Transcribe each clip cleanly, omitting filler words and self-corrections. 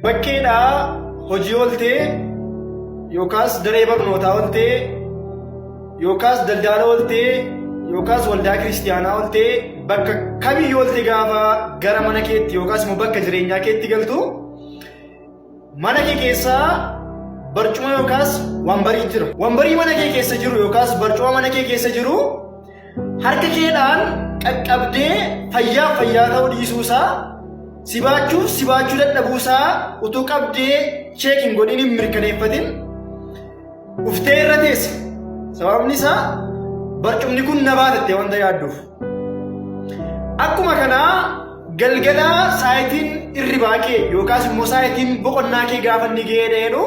bakkeedhaa hojii ooltee yookaas daree barnootaa ooltee yookaas daldala ooltee yookaas waldaa kiristiyaanaa ooltee bakka kamiyyuu ooltee gaafa gara mana keetti yookaas immoo bakka jireenyaa keetti galtu mana kee keessaa barcuma yookaas wambarii jira. Wambarii mana kee keessa jiru yookaas barcuma mana kee keessa jiru harka keedhaan qaqqabdee fayyaa ta'uu dhiisuusaa si baachuu dadhabuusaa utuu qabdee cheekin godhin hin mirkaneeffatin uftee irra teessa. Sababni isaa barcumni kun na baatatte wanta yaadduuf. Akkuma kanaa galgala saayitiin irribaa kee yookaas immoo saayitiin boqonnaa kee gaafa inni ga'ee dheedhu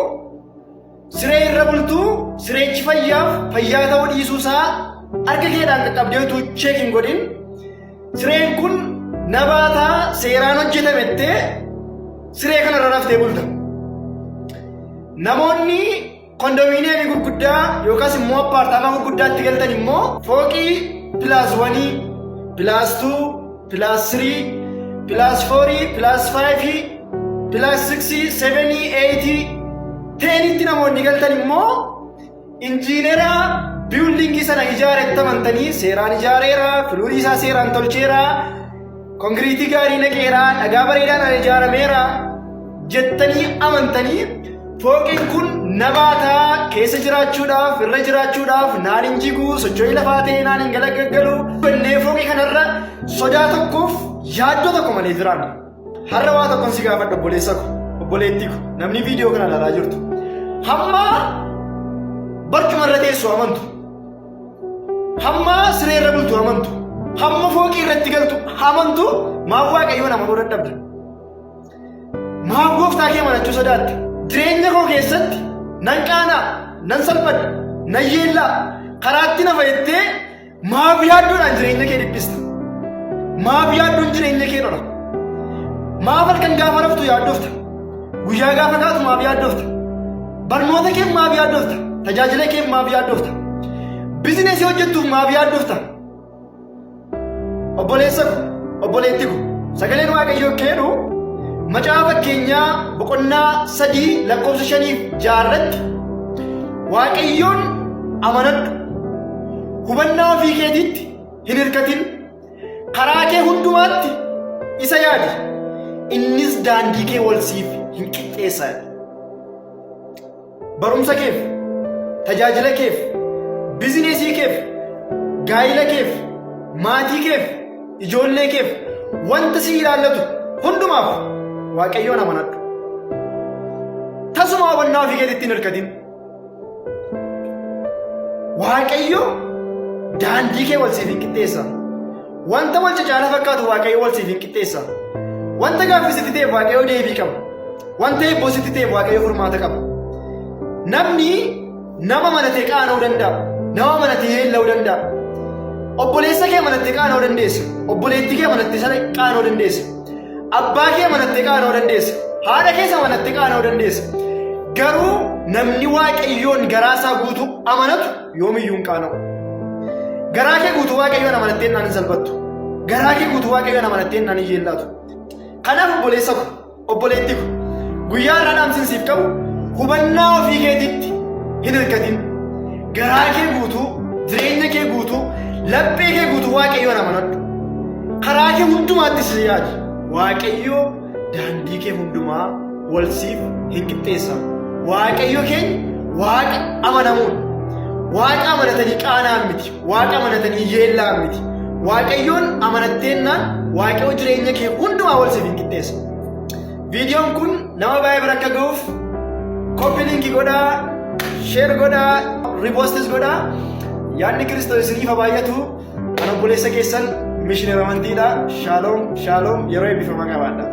siree irra bultuu sireechi fayyaa ta'uu dhiisuusaa harka keedhaan qaqqabdee utuu cheekin godhin sireen kun na baataa seeraan hojjetamettee siree kanarra raftee bulta. Namoonni kondominiyeemii gurguddaa yookaas immoo appaartaamaa gurguddaatti galtan immoo fooqii +1, +2, +3, +4, +5, +6, 7, 8, 10tti namoonni galtan immoo injiinera biyuldingii sana ijaaretti amantanii seeraan ijaareera, filuurii isaa seeraan tolcheera, konkiriitii gaarii naqeera, dhagaa bareedaan ijaarameera jettanii amantanii fooqiin kun na baataa keessa jiraachuudhaaf irra jiraachuudhaaf naan hin jigu socho'ii lafaa ta'e naan hin galagaggalu jennee fooqii kanarra sodaa tokkoof yaaddoo tokko malee jiraanna. Har'a waa tokkoon si gaafadha obboleessa ko obboleettii ko namni viidiyoo kana ilaalaa jirtu hamma barcuma irra teessu amantu, hamma siree irra bultu amantu, hamma fooqii irratti galtu amantu maaf waaqayyoon amanuu dadhabde? Maaf gooftaa kee amanachuu sodaatte? Jireenya koo keessatti nan qaanaa, nan salphadha, nan yeellaa, karaatti na fayyadtee maaf yaadduudhaan jireenya kee dhiphista? Maaf yaadduun jireenya kee dhola? Maaf halkan gaafa raftu yaaddofta? Guyyaa gaafa kaatu maaf yaaddofta? Barnoota kee maaf yaaddofta? Tajaajila kee maaf yaaddofta? Bizineesii hojjettuuf maaf yaaddofta? Obboleessa ko, obboleetti ko, sagaleen waaqayyoo kennu Macaafa Fakkeenyaa boqonnaa 3:5 waaqayyoon amanadhu, hubannaa ofii keetiitti hin hirkatin, karaa kee hundumaatti isa yaadi, innis daandii kee wal siif hin qixxeessa. Barumsa keef, tajaajila keef, bizineesii keef, gaa'ila keef, maatii keef, ijoollee keef wanta si ilaallatu hundumaaf waaqayyoon amanadhu. Tasuma hubannaa ofii keetiitti hin hirkatin. Waaqayyo daandii kee wal siif hin qixxeessa. Wanta wal cacaala fakkaatu waaqayyo wal siif hin qixxeessa. Wanta gaaffii sitti ta'eef waaqayyo deebii qaba. Wanta eebboo sitti ta'eef waaqayyo furmaata qaba. Namni nama amanatee qaana'uu danda'a. Nama amanatee yeella'uu danda'a. Obboleessa kee amanattee qaana'uu dandeessa. Obboleettii kee amanattee sana qaana'uu dandeessa. Abbaa kee amanattee qaana'uu dandeessa. Haadha keessa amanattee qaana'uu dandeessa. Garuu namni waaqayyoon garaa isaa guutuu amanatu yoomiyyuu hin qaana'u. Garaa kee guutuu waaqayyoon amanattee naan hin salphattu. Garaa kee guutuu waaqayyoon amanattee naan hin yeellatu. Kanaaf obboleessa ko, obboleettii ko, guyyaa irraa dhaamsinsiif qabu hubannaa ofii keetiitti hin hirkatin. Garaa kee guutuu, jireenya kee guutuu, laphee kee guutuu waaqayyoon amanadhu. Karaa kee hundumaatti si yaadi. Waaqayyo daandii kee hundumaa wal siif hin qixxeessa. Waaqayyo keenya Waaqa amanamuudha. Waaqa amanatanii qaana'an miti. Waaqa amanatanii yeellaan miti. Waaqayyoon amanatteenaan waaqayyo jireenya kee hundumaa wal siif hin qixxeessa. Viidiyoon kun nama baay'ee bira akka ga'uuf koppii liinkii godhaa, sheer godhaa, riipoostis godhaa. Yaadni Kiristoos isiniif baay'atu. Ana obboleessa keessan mishineer amantiidha. Shaaloom, shaaloom, yeroo eebbifamaa qabaadha.